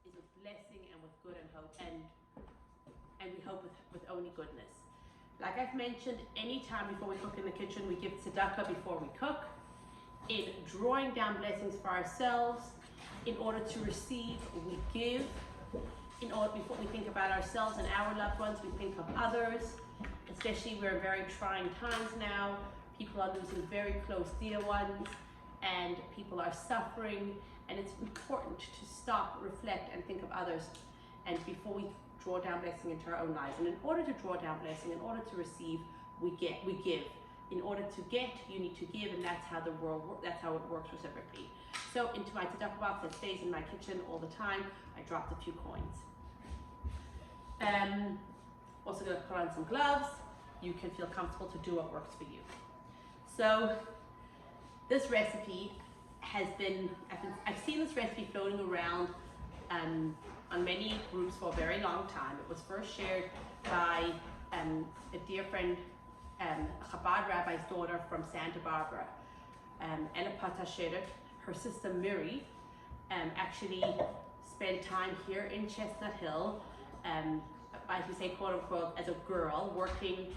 is with blessing and with good and hope, and we hope with only goodness. Like I've mentioned, anytime before we cook in the kitchen, we give tzedakah before we cook, in drawing down blessings for ourselves. In order to receive, we give. In order, before we think about ourselves and our loved ones, we think of others. Especially, we're in very trying times now. People are losing very close dear ones, and people are suffering. And it's important to stop, reflect, and think of others. And before we draw down blessing into our own lives. And in order to draw down blessing, in order to receive, we give. In order to get, you need to give, and that's how the world works. That's how it works reciprocally. So into my tzedakah box that stays in my kitchen all the time, I dropped a few coins. Also going to put on some gloves. You can feel comfortable to do what works for you. So this recipe has been, I've seen this recipe floating around on many groups for a very long time. It was first shared by a dear friend, a Chabad rabbi's daughter from Santa Barbara, Ella Patasheret. Her sister Miri actually spent time here in Chestnut Hill, as we say, quote unquote, as a girl, working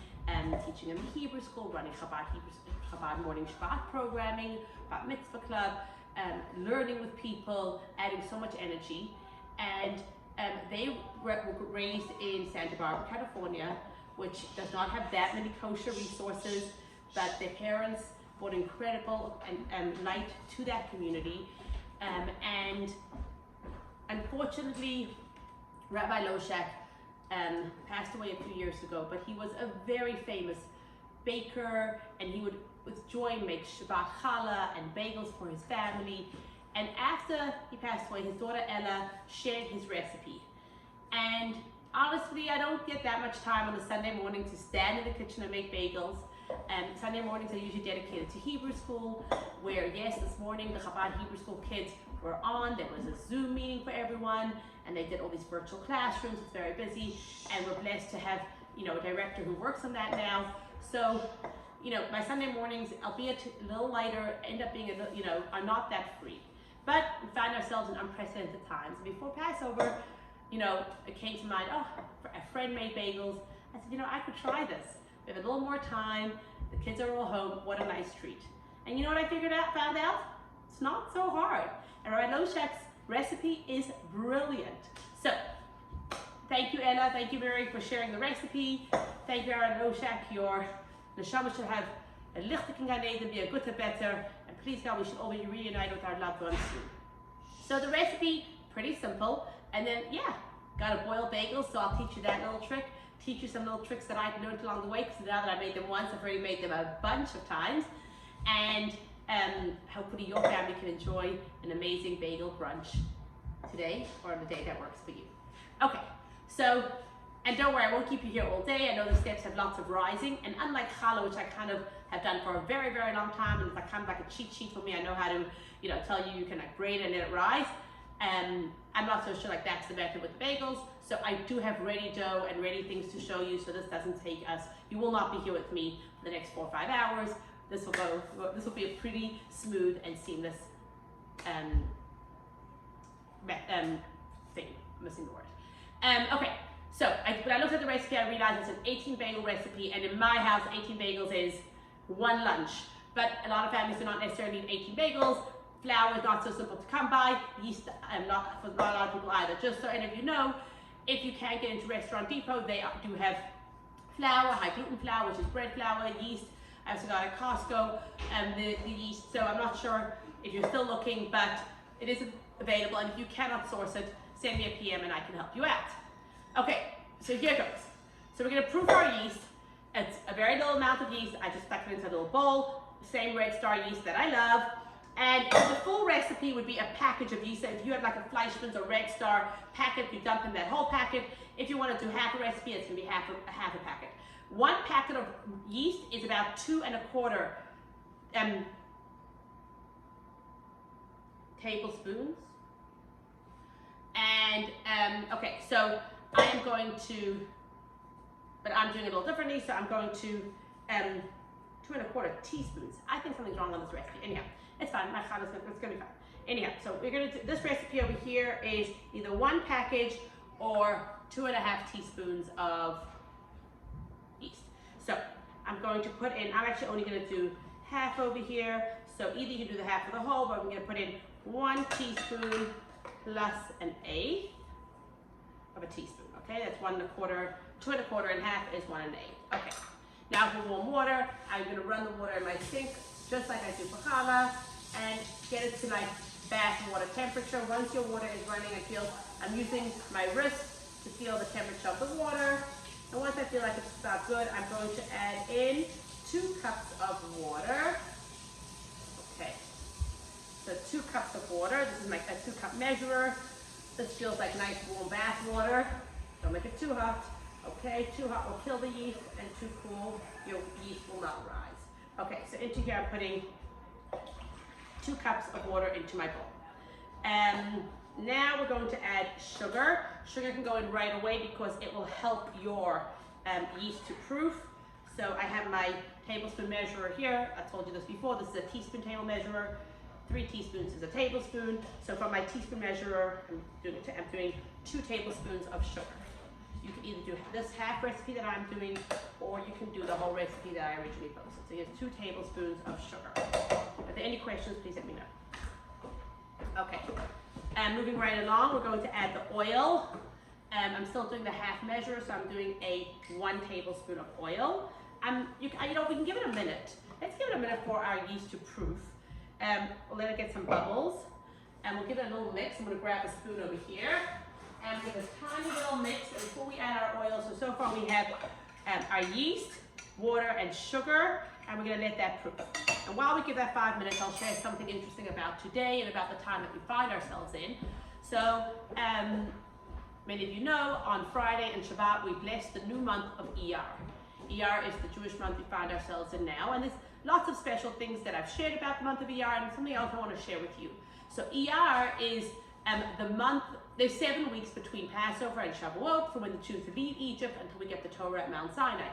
teaching in the Hebrew school, running Chabad morning Shabbat programming, Bat Mitzvah Club, learning with people, adding so much energy. And they were raised in Santa Barbara, California, which does not have that many kosher resources, but their parents brought incredible light to that community. And unfortunately, Rabbi Loshak passed away a few years ago, but he was a very famous baker, and he would with joy make Shabbat challah and bagels for his family. And after he passed away, his daughter Ella shared his recipe. And honestly, I don't get that much time on a Sunday morning to stand in the kitchen and make bagels. Sunday mornings are usually dedicated to Hebrew school, where yes, this morning the Chabad Hebrew school kids were on. There was a Zoom meeting for everyone, and they did all these virtual classrooms. It's very busy, and we're blessed to have, a director who works on that now. So, my Sunday mornings, albeit a little lighter, end up being are not that free. But we find ourselves in unprecedented times. Before Passover, it came to mind, a friend made bagels. I said, I could try this. We have a little more time. The kids are all home. What a nice treat. And you know what I found out? It's not so hard. And Rabbi Loshak's recipe is brilliant. So, thank you, Ella. Thank you, Mary, for sharing the recipe. Thank you, Rabbi Loshak. Your neshama should have a lichtig in Gan Eden, be a good better. And please, God, we should all be reunited with our loved ones soon. So the recipe, pretty simple. And then, got to boil bagels. So I'll teach you that little trick. Teach you some little tricks that I've learned along the way, because now that I made them once, I've already made them a bunch of times. And hopefully your family can enjoy an amazing bagel brunch today, or on the day that works for you. Okay, so, and don't worry, I won't keep you here all day. I know the steps have lots of rising, and unlike challah, which I kind of have done for a very, very long time, and it's kind of like a cheat sheet for me. I know how to, tell you can braid and let it rise. I'm not so sure that's the method with the bagels. So I do have ready dough and ready things to show you, so this doesn't take us, you will not be here with me for the next 4 or 5 hours. This will be a pretty smooth and seamless thing. I'm missing the word. Okay, so when I looked at the recipe, I realized it's an 18 bagel recipe, and in my house, 18 bagels is one lunch. But a lot of families do not necessarily need 18 bagels. Flour is not so simple to come by. Yeast, not for a lot of people either. Just so any of you know, if you can't get into Restaurant Depot, they do have flour, high gluten flour, which is bread flour, yeast. I also got at Costco the yeast. So I'm not sure if you're still looking, but it is available. And if you cannot source it, send me a PM and I can help you out. Okay, so here goes. So we're gonna proof our yeast. It's a very little amount of yeast. I just stuck it into a little bowl. Same Red Star yeast that I love. And the full recipe would be a package of yeast. So if you have like a Fleischmann's or Red Star packet, you dump in that whole packet. If you want to do half a recipe, it's going to be half a packet. 1 packet of yeast is about 2 1/4 tablespoons. And okay, so I am going to, but I'm doing it a little differently. So I'm going to 2 1/4 teaspoons. I think something's wrong on this recipe. Anyhow. It's fine, it's gonna be fine. Anyhow, so we're gonna do, this recipe over here is either 1 package or 2.5 teaspoons of yeast. So I'm going to put in, I'm actually only gonna do half over here. So either you can do the half or the whole, but I'm gonna put in 1 teaspoon plus 1/8 of a teaspoon. Okay, that's 1 1/4, 2 1/4 and half is 1 1/8. Okay, now for warm water, I'm gonna run the water in my sink, just like I do for challah, and get it to like bath water temperature. Once your water is running, I'm using my wrist to feel the temperature of the water. And once I feel like it's about good, I'm going to add in 2 cups of water. Okay, so 2 cups of water. This is my 2-cup measurer. This feels like nice warm bath water. Don't make it too hot. Okay, too hot will kill the yeast, and too cool, your yeast will not rise. Okay, so into here I'm putting 2 cups of water into my bowl. Now we're going to add sugar. Sugar can go in right away because it will help your yeast to proof. So I have my tablespoon measurer here. I told you this before. This is a teaspoon table measurer. 3 teaspoons is a tablespoon. So for my teaspoon measurer, I'm doing 2 tablespoons of sugar. You can either do this half recipe that I'm doing, or you can do the whole recipe that I originally posted. So here's 2 tablespoons of sugar. If there are any questions, please let me know. Okay, and moving right along, we're going to add the oil. I'm still doing the half measure, so I'm doing a 1 tablespoon of oil. We can give it a minute. Let's give it a minute for our yeast to proof. We'll let it get some bubbles, and we'll give it a little mix. I'm going to grab a spoon over here, and give a tiny little mix. And before we add our oil, so far we have our yeast, water, and sugar, and we're going to let that proof. And while we give that 5 minutes, I'll share something interesting about today and about the time that we find ourselves in. So, many of you know, on Friday and Shabbat, we bless the new month of Iyar. Iyar is the Jewish month we find ourselves in now, and there's lots of special things that I've shared about the month of Iyar, and something else I want to share with you. So Iyar is the month, there's 7 weeks between Passover and Shavuot, from when the Jews leave Egypt until we get the Torah at Mount Sinai.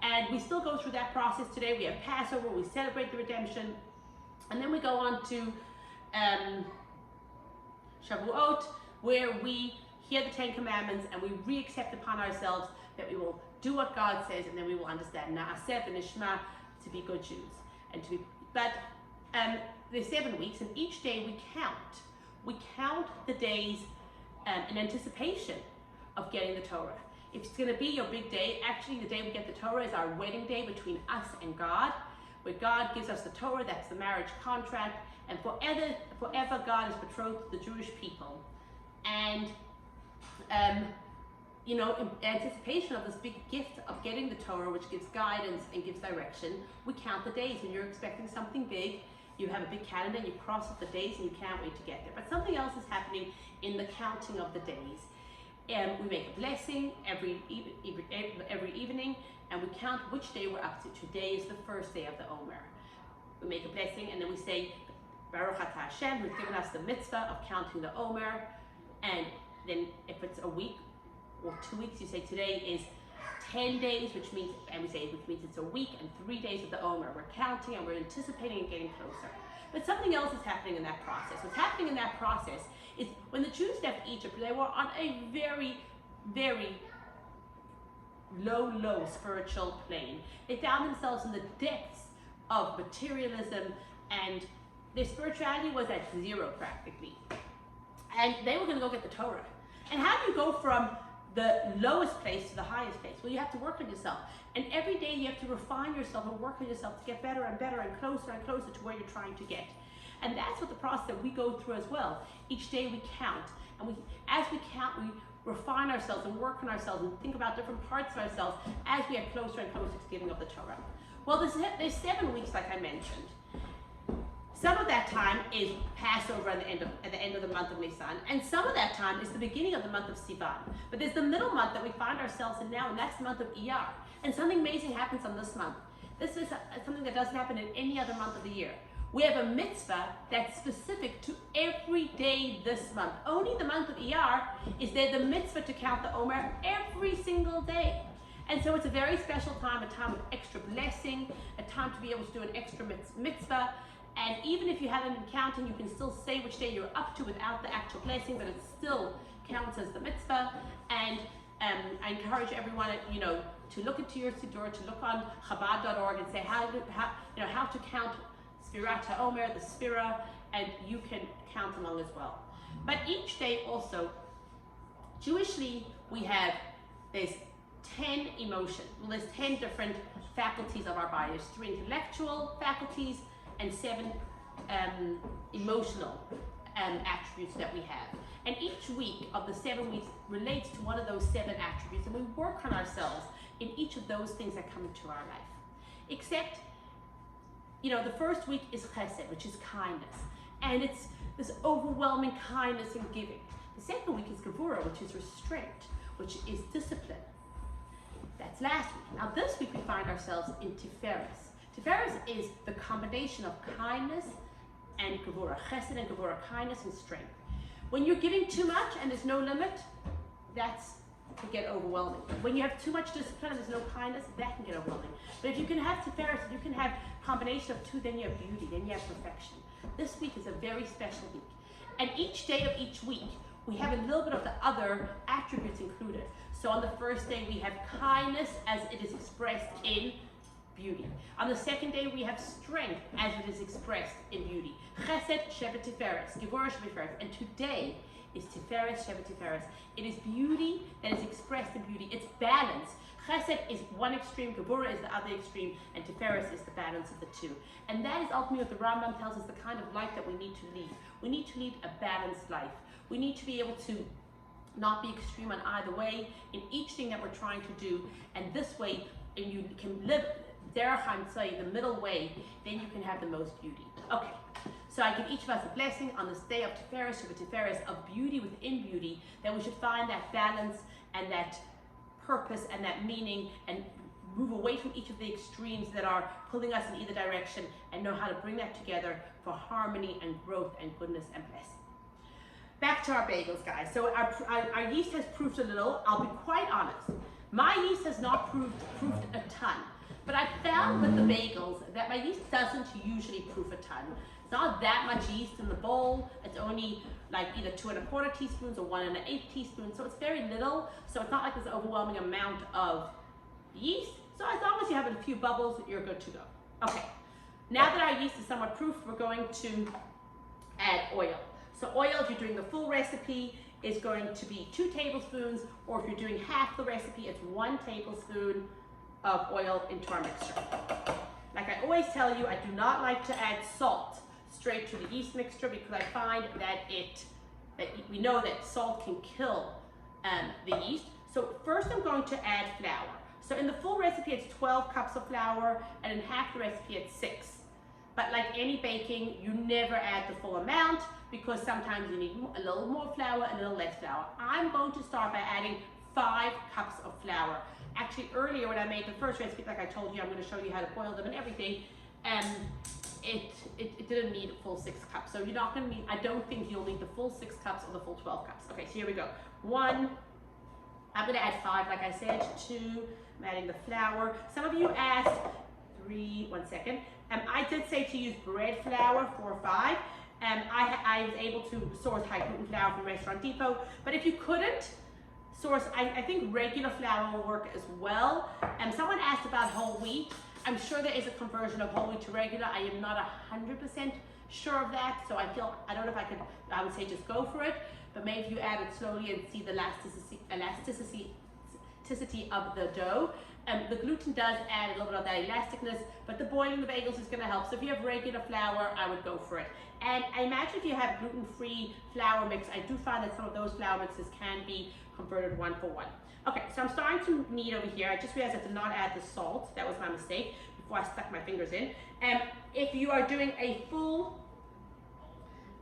And we still go through that process today. We have Passover, we celebrate the redemption, and then we go on to Shavuot, where we hear the 10 Commandments and we re-accept upon ourselves that we will do what God says, and then we will understand Na'aseh v'nishma, to be good Jews. And to be, but there's 7 weeks, and each day we count. We count the days in anticipation of getting the Torah. If it's going to be your big day, actually the day we get the Torah is our wedding day between us and God, where God gives us the Torah. That's the marriage contract, and forever God is betrothed to the Jewish people. And in anticipation of this big gift of getting the Torah, which gives guidance and gives direction, we count the days. When you're expecting something big, you have a big calendar, you cross off the days, and you can't wait to get there. But something else is happening in the counting of the days. We make a blessing every evening, and we count which day we're up to. Today is the first day of the Omer. We make a blessing, and then we say, Baruch Atah Hashem, who's given us the mitzvah of counting the Omer. And then if it's a week or 2 weeks, you say today is 10 days, which means it's a week and 3 days of the Omer. We're counting and we're anticipating and getting closer. But something else is happening in that process. What's happening in that process is when the Jews left Egypt, they were on a very, very low spiritual plane. They found themselves in the depths of materialism, and their spirituality was at 0 practically. And they were going to go get the Torah. And how do you go from the lowest place to the highest place? Well, you have to work on yourself. And every day you have to refine yourself and work on yourself to get better and better and closer to where you're trying to get. And that's what the process that we go through as well. Each day we count. And as we count, we refine ourselves and work on ourselves and think about different parts of ourselves as we get closer and closer to giving up the Torah. Well, there's 7 weeks, like I mentioned. Some of that time is Passover at the end of the month of Nisan, and some of that time is the beginning of the month of Sivan. But there's the middle month that we find ourselves in now, and that's the month of Iyar. And something amazing happens on this month. This is something that doesn't happen in any other month of the year. We have a mitzvah that's specific to every day this month. Only the month of Iyar is there the mitzvah to count the Omer every single day. And so it's a very special time, a time of extra blessing, a time to be able to do an extra mitzvah. And even if you haven't been counting, you can still say which day you're up to without the actual blessing, but it still counts as the mitzvah. And I encourage everyone, to look into your siddur, to look on Chabad.org and say how to count Sfirat HaOmer, the Sphira, and you can count along as well. But each day also, Jewishly, there's 10 emotions. Well, there's 10 different faculties of our body. There's 3 intellectual faculties and 7 emotional attributes that we have. And each week of the 7 weeks relates to one of those 7 attributes, and we work on ourselves in each of those things that come into our life. Except, the first week is chesed, which is kindness. And it's this overwhelming kindness and giving. The second week is gevura, which is restraint, which is discipline. That's last week. Now this week we find ourselves in Tiferes. Tiferes is the combination of kindness and gevura, chesed and gevura, kindness and strength. When you're giving too much and there's no limit, that's can get overwhelming. When you have too much discipline and there's no kindness, that can get overwhelming. But if you can have Tiferes, if you can have a combination of 2, then you have beauty, then you have perfection. This week is a very special week. And each day of each week, we have a little bit of the other attributes included. So on the first day, we have kindness as it is expressed in beauty. On the second day, we have strength as it is expressed in beauty. Chesed, Shevet, Tiferes, Gevurah, Shevet, Tiferes. And today is Tiferes, Shevet, Tiferes. It is beauty that is expressed in beauty. It's balance. Chesed is one extreme, Gevurah is the other extreme, and Tiferes is the balance of the two. And that is ultimately what the Rambam tells us the kind of life that we need to lead. We need to lead a balanced life. We need to be able to not be extreme on either way in each thing that we're trying to do. And this way, if you can live Derech HaEmtzai, the middle way, then you can have the most beauty. Okay, so I give each of us a blessing on this day of Tiferes, Shevet Tiferes, of beauty within beauty, that we should find that balance and that purpose and that meaning and move away from each of the extremes that are pulling us in either direction and know how to bring that together for harmony and growth and goodness and blessing. Back to our bagels, guys. So our yeast has proofed a little. I'll be quite honest. My yeast has not proofed a ton. But I found with the bagels that my yeast doesn't usually proof a ton. It's not that much yeast in the bowl. It's only like either 2 1/4 teaspoons or 1 1/8 teaspoons. So it's very little. So it's not like this overwhelming amount of yeast. So as long as you have a few bubbles, you're good to go. Okay. Now that our yeast is somewhat proofed, we're going to add oil. So oil, if you're doing the full recipe, is going to be 2 tablespoons, or if you're doing half the recipe, it's 1 tablespoon of oil into our mixture. Like I always tell you, I do not like to add salt straight to the yeast mixture because I find that we know that salt can kill the yeast. So first I'm going to add flour. So in the full recipe, it's 12 cups of flour, and in half the recipe, it's 6. But like any baking, you never add the full amount because sometimes you need a little more flour and a little less flour. I'm going to start by adding 5 cups of flour. Actually, earlier when I made the first recipe, like I told you, I'm going to show you how to boil them and everything, it didn't need a full 6 cups. So you're not going to need, I don't think you'll need the full 6 cups or the full 12 cups. Okay, so here we go. 1, I'm going to add 5, like I said. 2, I'm adding the flour. Some of you asked, 3, 1 second. I did say to use bread flour, 4 or 5. I was able to source high gluten flour from Restaurant Depot, but if you couldn't source, I think regular flour will work as well. Someone asked about whole wheat. I'm sure there is a conversion of whole wheat to regular. I am not 100% sure of that, so I don't know if I would say just go for it, but maybe you add it slowly and see the elasticity of the dough. The gluten does add a little bit of that elasticness, but the boiling the bagels is going to help. So if you have regular flour, I would go for it. And I imagine if you have gluten-free flour mix, I do find that some of those flour mixes can be converted 1 for 1. Okay, so I'm starting to knead over here. I just realized I did not add the salt. That was my mistake before I stuck my fingers in. If you are doing a full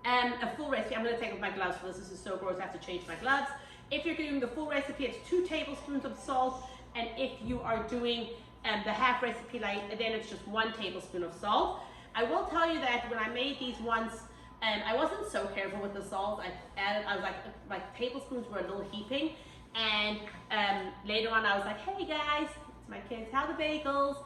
recipe, I'm going to take off my gloves for this. This is so gross, I have to change my gloves. If you're doing the full recipe, it's 2 tablespoons of salt. And if you are doing the half recipe, then it's just 1 tablespoon of salt. I will tell you that when I made these once, I wasn't so careful with the salt. I was like, my tablespoons were a little heaping. And later on, I was like, hey guys, it's my kids, how are the bagels?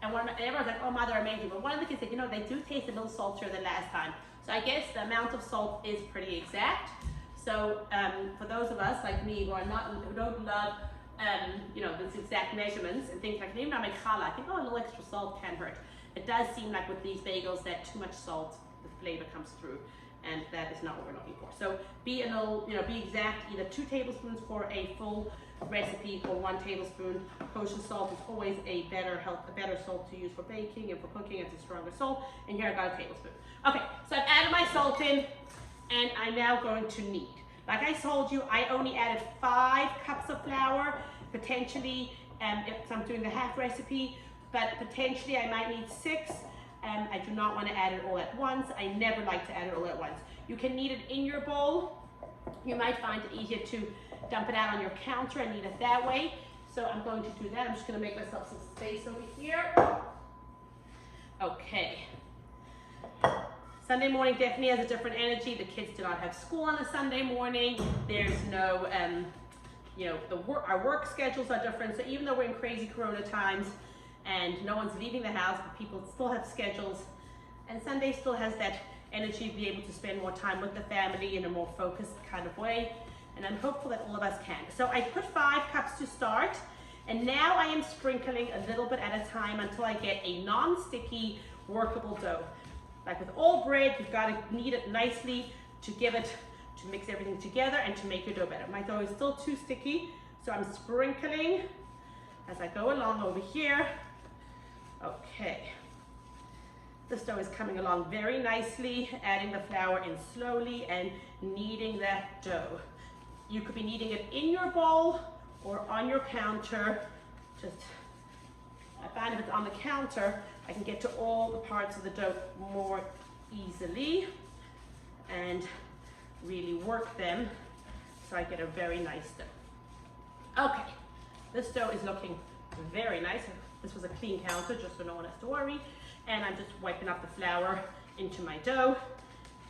And everyone's like, oh, Ma, they're amazing. But one of the kids said, you know, they do taste a little saltier than last time. So I guess the amount of salt is pretty exact. So for those of us like me who don't love, you know, these exact measurements and things like that, even when I make challah, I think, oh, a little extra salt can hurt. It does seem like with these bagels that too much salt, the flavor comes through, and that is not what we're looking for. So be a little, you know, be exact, either 2 tablespoons for a full recipe or 1 tablespoon. Kosher salt is always a better salt to use for baking and for cooking. It's a stronger salt, and here I got a tablespoon. Okay, so I've added my salt in, and I'm now going to knead. Like I told you, I only added 5 cups of flour, potentially, if I'm doing the half recipe, but potentially I might need 6. I do not want to add it all at once. I never like to add it all at once. You can knead it in your bowl. You might find it easier to dump it out on your counter and knead it that way. So I'm going to do that. I'm just going to make myself some space over here. Okay. Sunday morning definitely has a different energy. The kids do not have school on a Sunday morning. There's no, you know, our work schedules are different. So even though we're in crazy Corona times and no one's leaving the house, but people still have schedules, and Sunday still has that energy to be able to spend more time with the family in a more focused kind of way. And I'm hopeful that all of us can. So I put 5 cups to start, and now I am sprinkling a little bit at a time until I get a non-sticky, workable dough. Like with all bread, you've got to knead it nicely to mix everything together and to make your dough better. My dough is still too sticky, so I'm sprinkling as I go along over here. Okay. This dough is coming along very nicely, adding the flour in slowly and kneading that dough. You could be kneading it in your bowl or on your counter. I find if it's on the counter, I can get to all the parts of the dough more easily and really work them so I get a very nice dough. Okay, this dough is looking very nice. This was a clean counter, just so no one has to worry. And I'm just wiping up the flour into my dough.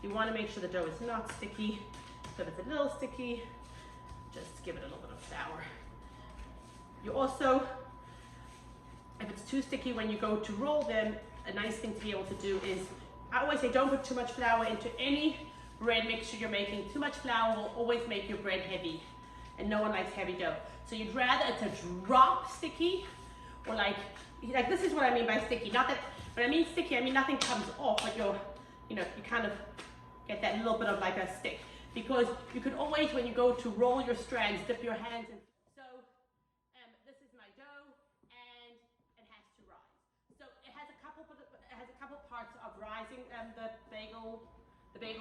You want to make sure the dough is not sticky. So if it's a little sticky, just give it a little bit of flour. You also, if it's too sticky when you go to roll them, a nice thing to be able to do is, I always say don't put too much flour into any bread mixture you're making. Too much flour will always make your bread heavy, and no one likes heavy dough. So you'd rather it's a drop sticky, or like this is what I mean by sticky. Not that, when I mean sticky, I mean nothing comes off, but you kind of get that little bit of like a stick. Because you could always, when you go to roll your strands, dip your hands in. So this is my dough, and it has to rise. So it has a couple parts of rising the bagel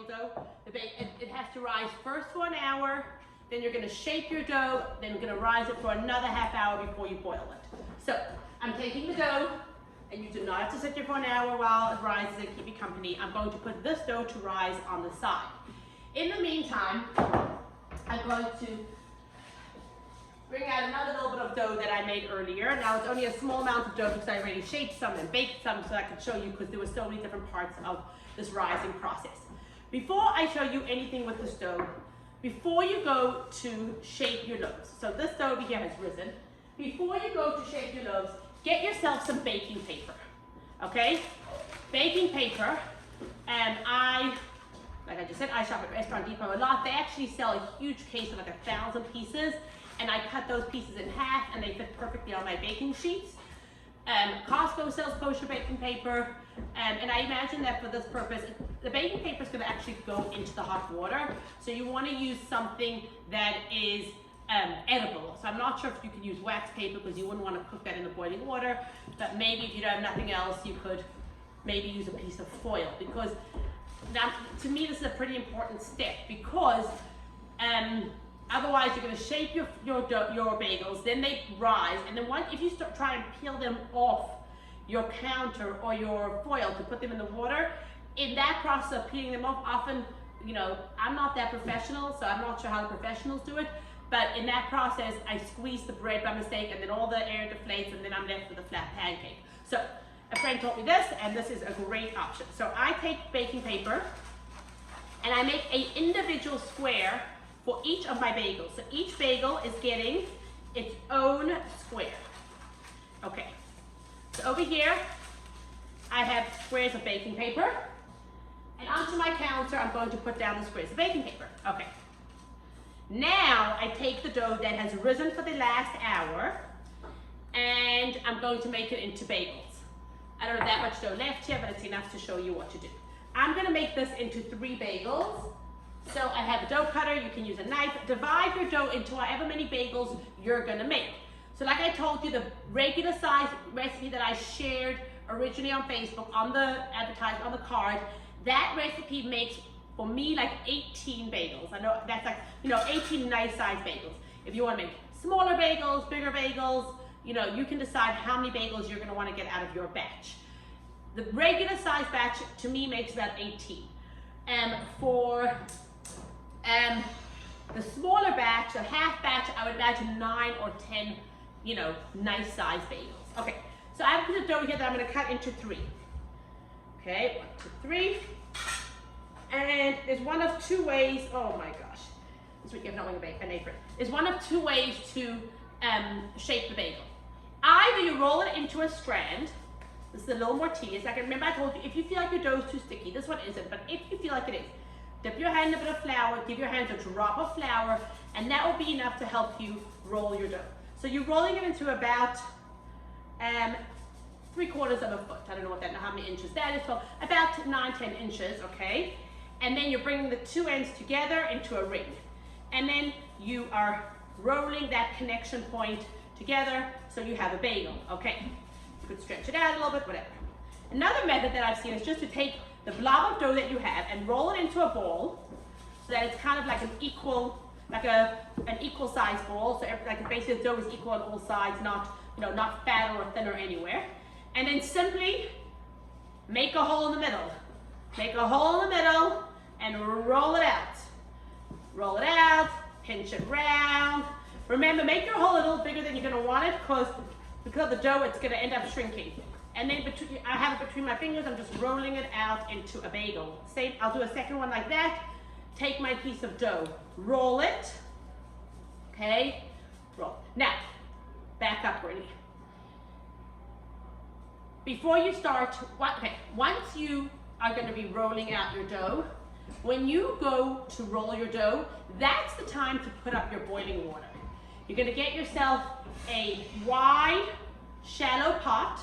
dough. It has to rise first for an hour, then you're going to shape your dough, then you're going to rise it for another half hour before you boil it. So I'm taking the dough, and you do not have to sit there for an hour while it rises and keep you company. I'm going to put this dough to rise on the side. In the meantime, I'm going to bring out another little bit of dough that I made earlier. Now it's only a small amount of dough because I already shaped some and baked some so I could show you, because there were so many different parts of this rising process. Before I show you anything with this dough, before you go to shape your loaves, so this dough over here has risen. Before you go to shape your loaves, get yourself some baking paper, okay? Baking paper, and like I just said, I shop at Restaurant Depot a lot. They actually sell a huge case of like 1,000 pieces, and I cut those pieces in half, and they fit perfectly on my baking sheets. Costco sells kosher baking paper, and I imagine that for this purpose, the baking paper is going to actually go into the hot water. So you want to use something that is edible. So I'm not sure if you can use wax paper because you wouldn't want to cook that in the boiling water, but maybe if you don't have nothing else, you could maybe use a piece of foil, because now, to me, this is a pretty important step, because otherwise you're going to shape your bagels, then they rise, and then if you start trying to peel them off your counter or your foil to put them in the water, in that process of peeling them off, often, I'm not that professional, so I'm not sure how the professionals do it, but in that process, I squeeze the bread by mistake, and then all the air deflates, and then I'm left with a flat pancake. So a friend taught me this, and this is a great option. So I take baking paper, and I make an individual square for each of my bagels. So each bagel is getting its own square. Okay, So over here, I have squares of baking paper. And onto my counter, I'm going to put down the squares of baking paper. Okay. Now, I take the dough that has risen for the last hour, and I'm going to make it into bagels. I don't have that much dough left here, but it's enough to show you what to do. I'm gonna make this into 3 bagels. So I have a dough cutter, you can use a knife. Divide your dough into however many bagels you're gonna make. So like I told you, the regular size recipe that I shared originally on Facebook, on the advertisement, on the card, that recipe makes, for me, like 18 bagels. I know that's like, 18 nice size bagels. If you wanna make smaller bagels, bigger bagels, you can decide how many bagels you're gonna wanna get out of your batch. The regular size batch, to me, makes about 18. For the smaller batch, the half batch, I would imagine 9 or 10, nice size bagels. Okay, so I have a piece of dough here that I'm gonna cut into 3. Okay, 1, 2, 3. And there's one of 2 ways, oh my gosh. This week I'm not wearing an apron. There's one of 2 ways to shape the bagel. Either you roll it into a strand. This is a little more tedious. Like, remember I told you, if you feel like your dough is too sticky, this one isn't, but if you feel like it is, dip your hand in a bit of flour, give your hands a drop of flour, and that will be enough to help you roll your dough. So you're rolling it into about 3/4 of a foot. I don't know how many inches that is, so about 9, 10 inches, okay? And then you're bringing the 2 ends together into a ring. And then you are rolling that connection point together so you have a bagel, okay? You could stretch it out a little bit, whatever. Another method that I've seen is just to take the blob of dough that you have and roll it into a ball so that it's kind of like an equal size ball. So basically the dough is equal on all sides, not fatter or thinner anywhere. And then simply make a hole in the middle. Make a hole in the middle and roll it out. Roll it out, pinch it round. Remember, make your hole a little bigger than you're gonna want it because of the dough, it's gonna end up shrinking. And then I have it between my fingers, I'm just rolling it out into a bagel. Same, I'll do a second one like that. Take my piece of dough, roll it, okay? Roll. Now, back up, Grunie. Before you start, once you are gonna be rolling out your dough, when you go to roll your dough, that's the time to put up your boiling water. You're gonna get yourself a wide, shallow pot.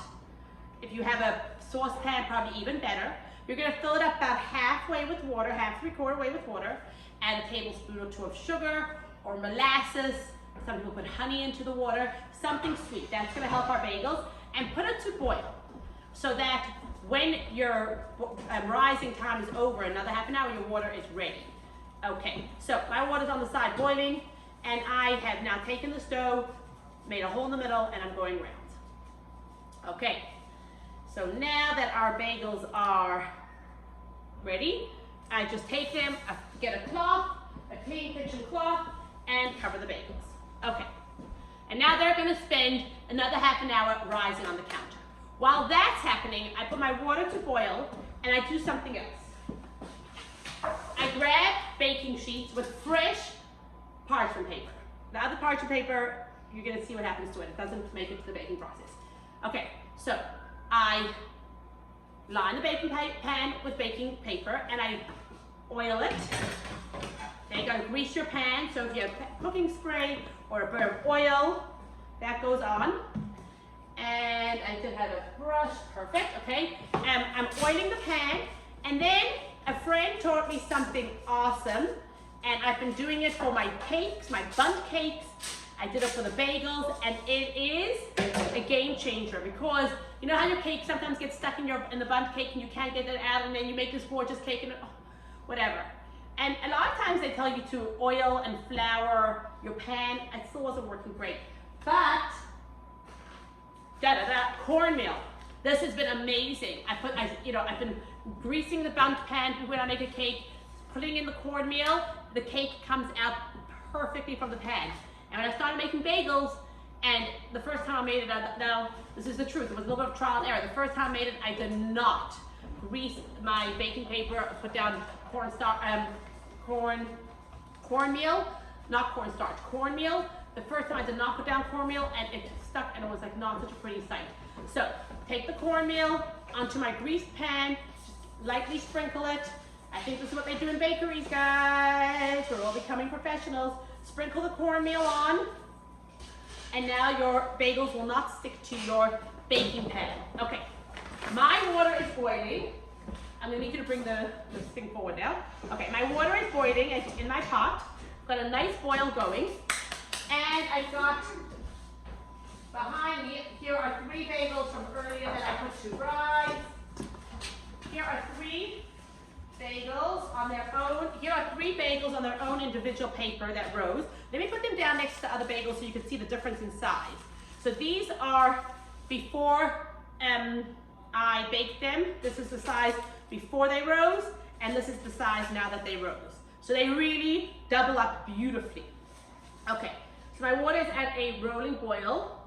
If you have a saucepan, probably even better. You're gonna fill it up about halfway with water, 3/4 way with water, add a tablespoon or 2 of sugar or molasses. Some people put honey into the water, something sweet. That's gonna help our bagels. And put it to boil so that when your rising time is over, another half an hour, your water is ready. Okay, so my water's on the side boiling, and I have now taken this dough, made a hole in the middle, and I'm going round. Okay, so now that our bagels are ready, I just take them, I get a cloth, a clean kitchen cloth, and cover the bagels. Okay, and now they're gonna spend another half an hour rising on the counter. While that's happening, I put my water to boil, and I do something else. I grab baking sheets with fresh parchment paper. The other parchment paper, you're gonna see what happens to it. It doesn't make it to the baking process. Okay, so I line the baking pan with baking paper, and I oil it. Then you gotta grease your pan, so if you have cooking spray or a bit of oil, that goes on. And I did have a brush, perfect, okay. I'm oiling the pan, and then a friend taught me something awesome, and I've been doing it for my cakes, my bundt cakes. I did it for the bagels, and it is a game changer because you know how your cake sometimes gets stuck in the bundt cake and you can't get it out, and then you make this gorgeous cake and whatever. And a lot of times they tell you to oil and flour your pan. It still wasn't working great, but cornmeal. This has been amazing. I've been greasing the bundt pan when I make a cake, putting in the cornmeal. The cake comes out perfectly from the pan. And when I started making bagels, and the first time I made it, now this is the truth, it was a little bit of trial and error. The first time I made it, I did not grease my baking paper, put down cornmeal, not cornstarch, cornmeal. The first time I did not put down cornmeal, and it stuck, and it was like not such a pretty sight. So take the cornmeal onto my greased pan, just lightly sprinkle it. I think this is what they do in bakeries, guys. We're all becoming professionals. Sprinkle the cornmeal on, and now your bagels will not stick to your baking pan. Okay, my water is boiling. I'm gonna need you to bring the thing forward now. Okay, my water is boiling in my pot. Got a nice boil going. And I've got behind me, here are 3 bagels from earlier that I put to rise. Here are 3 bagels on their own. Here are 3 bagels on their own individual paper that rose. Let me put them down next to other bagels so you can see the difference in size. So these are before I baked them. This is the size before they rose, and this is the size now that they rose. So they really double up beautifully. Okay, so my water is at a rolling boil,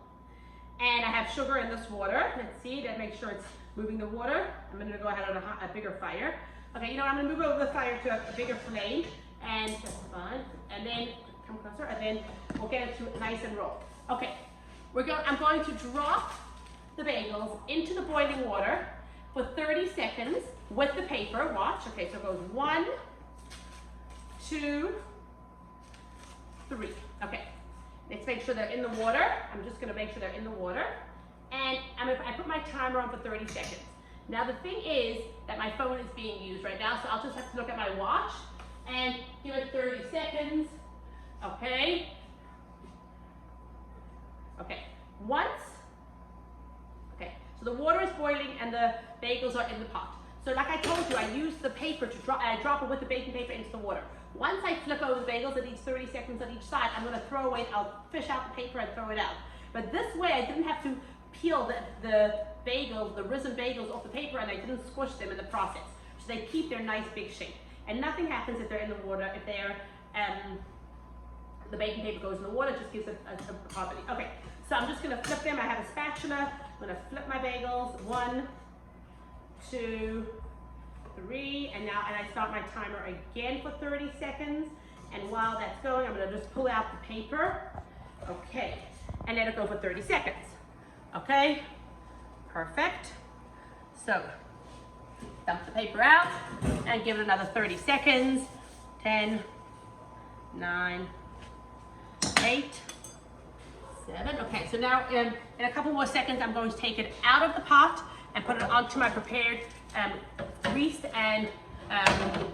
and I have sugar in this water. Let's see, to make sure it's moving the water. I'm gonna go ahead on a bigger fire. Okay, you know what, I'm gonna move over the fire to a bigger flame, and that's fine. And then, come closer, and then we'll get it to nice and roll. Okay, I'm going to drop the bagels into the boiling water for 30 seconds with the paper. Watch. Okay, so it goes 1, 2, 3. Okay, let's make sure they're in the water. I'm just gonna make sure they're in the water. And I put my timer on for 30 seconds. Now the thing is that my phone is being used right now, so I'll just have to look at my watch and give it 30 seconds. Okay. Okay, okay, so the water is boiling and the bagels are in the pot. So like I told you, I use the paper to drop it with the baking paper into the water. Once I flip over the bagels at each 30 seconds on each side, I'm gonna throw away, I'll fish out the paper and throw it out. But this way I didn't have to peel the bagels, the risen bagels off the paper, and I didn't squish them in the process. So they keep their nice big shape. And nothing happens if they're in the water, if they're, the baking paper goes in the water, it just gives it a property. Okay, so I'm just gonna flip them. I have a spatula. I'm gonna flip my bagels. 1, 2, 3, and I start my timer again for 30 seconds. And while that's going, I'm gonna just pull out the paper. Okay, and let it go for 30 seconds. Okay, perfect. So, dump the paper out and give it another 30 seconds. 10, 9, 8, 7. Okay, so now in a couple more seconds, I'm going to take it out of the pot and put it onto my prepared greased and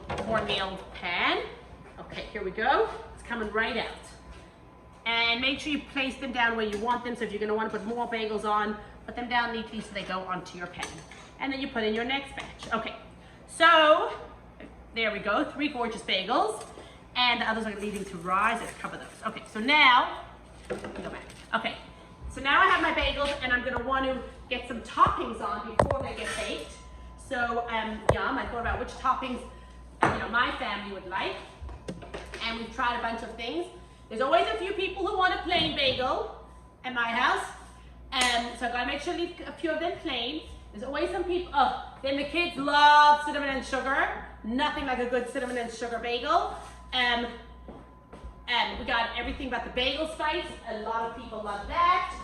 cornmeal pan. Okay, here we go. It's coming right out. And make sure you place them down where you want them. So if you're going to want to put more bagels on, put them down neatly so they go onto your pan. And then you put in your next batch. Okay, so there we go. 3 gorgeous bagels. And the others are leaving to rise. Let's cover those. Okay, so now, go back. Okay, so now I have my bagels, and I'm going to want to get some toppings on before they get baked. So, yum, I thought about which toppings, my family would like. And we've tried a bunch of things. There's always a few people who want a plain bagel at my house. So I've got to make sure I leave a few of them plain. There's always some people, then the kids love cinnamon and sugar. Nothing like a good cinnamon and sugar bagel. And we got everything but the bagel spice. A lot of people love that.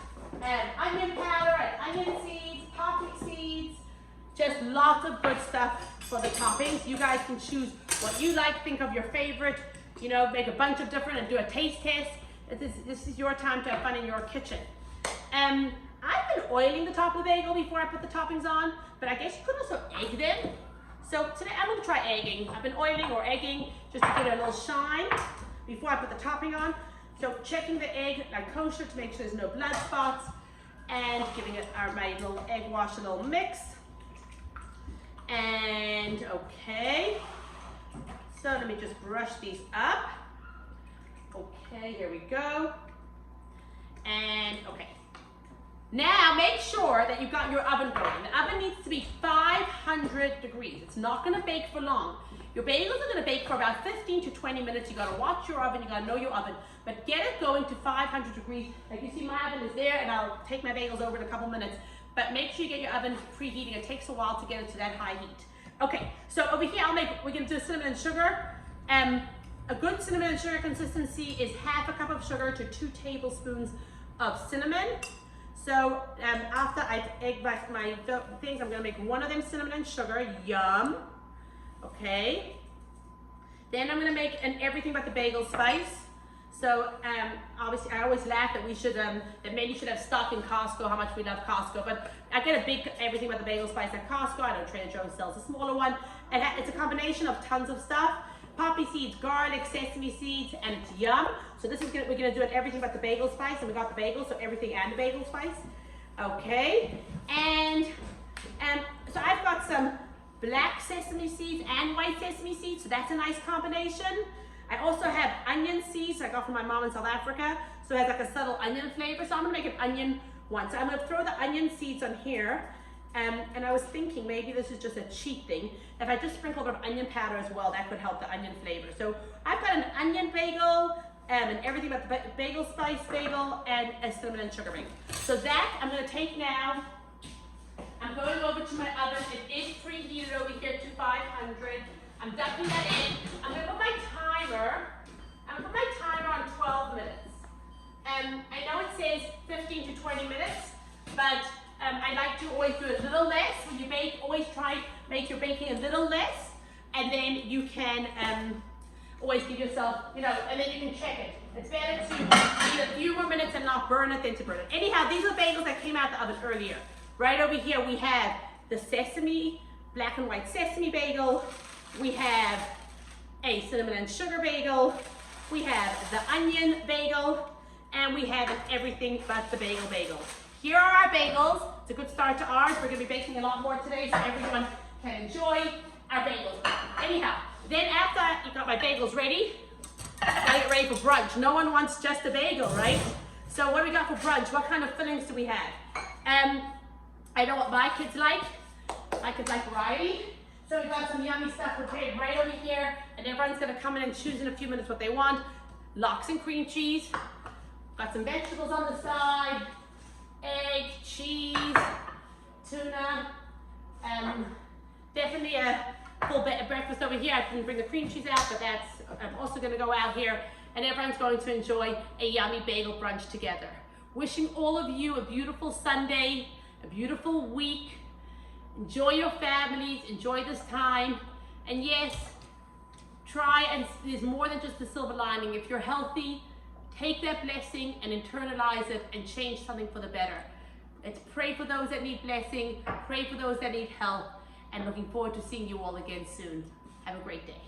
Onion powder and onion seeds, poppy seeds. Just lots of good stuff for the toppings. You guys can choose what you like. Think of your favorite. Make a bunch of different and do a taste test. This is your time to have fun in your kitchen. I've been oiling the top of the bagel before I put the toppings on, but I guess you could also egg them. So today I'm going to try egging. I've been oiling or egging just to give it a little shine before I put the topping on. So checking the egg like kosher to make sure there's no blood spots, and giving it my little egg wash, a little mix. And okay. So let me just brush these up. Okay, here we go. And okay. Now make sure that you've got your oven going. The oven needs to be 500 degrees. It's not gonna bake for long. Your bagels are gonna bake for about 15 to 20 minutes. You gotta watch your oven, you gotta know your oven, but get it going to 500 degrees. Like you see, my oven is there, and I'll take my bagels over in a couple minutes, but make sure you get your oven preheating. It takes a while to get it to that high heat. Okay, so over here, we're gonna do cinnamon and sugar. A good cinnamon and sugar consistency is 1/2 cup of sugar to 2 tablespoons of cinnamon. So after I egg my things, I'm gonna make one of them cinnamon and sugar. Yum. Okay. Then I'm gonna make an everything but the bagel spice. So obviously I always laugh that we should that maybe should have stock in Costco, how much we love Costco, but I get a big everything but the bagel spice at Costco. I know Trader Joe's sells a smaller one. And it's a combination of tons of stuff. Poppy seeds, garlic, sesame seeds, and it's yum. So this is we're gonna do it everything but the bagel spice, and we got the bagel, so everything and the bagel spice. Okay, and so I've got some black sesame seeds and white sesame seeds, so that's a nice combination. I also have onion seeds I got from my mom in South Africa, so it has like a subtle onion flavor. So I'm gonna make an onion one. So I'm gonna throw the onion seeds on here, and I was thinking maybe this is just a cheat thing. If I just sprinkle a bit of onion powder as well, that could help the onion flavor. So I've got an onion bagel, and everything but the bagel spice bagel, and a cinnamon and sugar bagel. So that I'm gonna take now. I'm going over to my oven. It is preheated over here to 500. I'm dumping that in. I'm gonna put my timer. I'm gonna put my timer on 12 minutes. I know it says 15 to 20 minutes, but I like to always do a little less. When you bake, always try make your baking a little less, and then you can always give yourself, and then you can check it. It's better to eat a few more minutes and not burn it than to burn it. Anyhow, these are bagels that came out the oven earlier. Right over here we have the sesame, black and white sesame bagel. We have a cinnamon and sugar bagel. We have the onion bagel, and we have an everything but the bagel. Here are our bagels. It's a good start to ours. We're gonna be baking a lot more today, so everyone can enjoy our bagels. Anyhow, then after you got my bagels ready, gotta get ready for brunch. No one wants just a bagel, right? So what do we got for brunch? What kind of fillings do we have? I know what my kids like. My kids like variety. So we've got some yummy stuff prepared right over here, and everyone's gonna come in and choose in a few minutes what they want. Lox and cream cheese. Got some vegetables on the side. Egg, cheese, tuna. Definitely a full breakfast over here. I didn't bring the cream cheese out, but that's also gonna go out here. And everyone's going to enjoy a yummy bagel brunch together. Wishing all of you a beautiful Sunday, a beautiful week. Enjoy your families, enjoy this time. And yes, try, and there's more than just the silver lining. If you're healthy, take that blessing and internalize it and change something for the better. Let's pray for those that need blessing, pray for those that need help, and looking forward to seeing you all again soon. Have a great day.